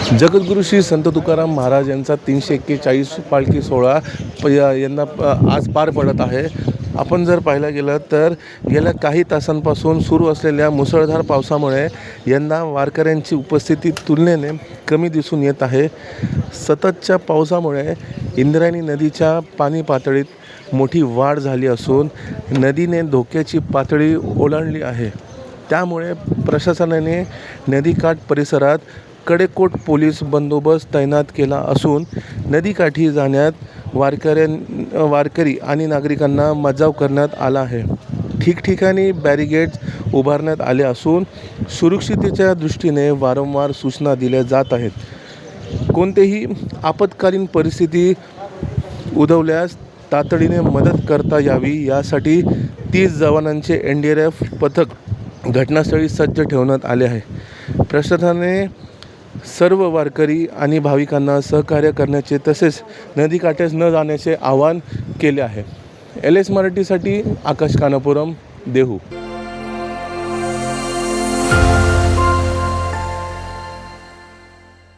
जगद्गुरू श्री संत तुकाराम महाराज यांचा 341 पालखी सोहळा यंदा आज पार पडत आहे. आपण जर पाहायला गेलं तर गेल्या काही तासांपासून सुरू असलेल्या मुसळधार पावसामुळे यंदा वारकऱ्यांची उपस्थिती तुलनेने कमी दिसून येत आहे. सततच्या पावसामुळे इंद्रायणी नदीच्या पाणी पातळीत मोठी वाढ झाली असून नदीने धोक्याची पातळी ओलांडली आहे. त्यामुळे प्रशासनाने नदीकाठ परिसरात कडेकोट पोलीस बंदोबस्त तैनात केला असून नदीकाठी जाण्यात वारकरी आणि नागरिकांना मज्जाव करण्यात आला आहे. ठिकठिकाणी बॅरिगेड्स उभारण्यात आले असून सुरक्षिततेच्या दृष्टीने वारंवार सूचना दिल्या जात आहेत. कोणतीही आपत्कालीन परिस्थिती उद्भवल्यास तातडीने मदत करता यावी यासाठी 30 जवानांचे NDRF पथक घटनास्थळी सज्ज ठेवण्यात आले आहे. प्रशासनाने सर्व वारकरी आणि भाविकांना सहकार्य करण्याचे तसेच नदीकाठ्यास न जाण्याचे आवाहन केले आहे. LS मराठीसाठी आकाश कानापुरम, देहू.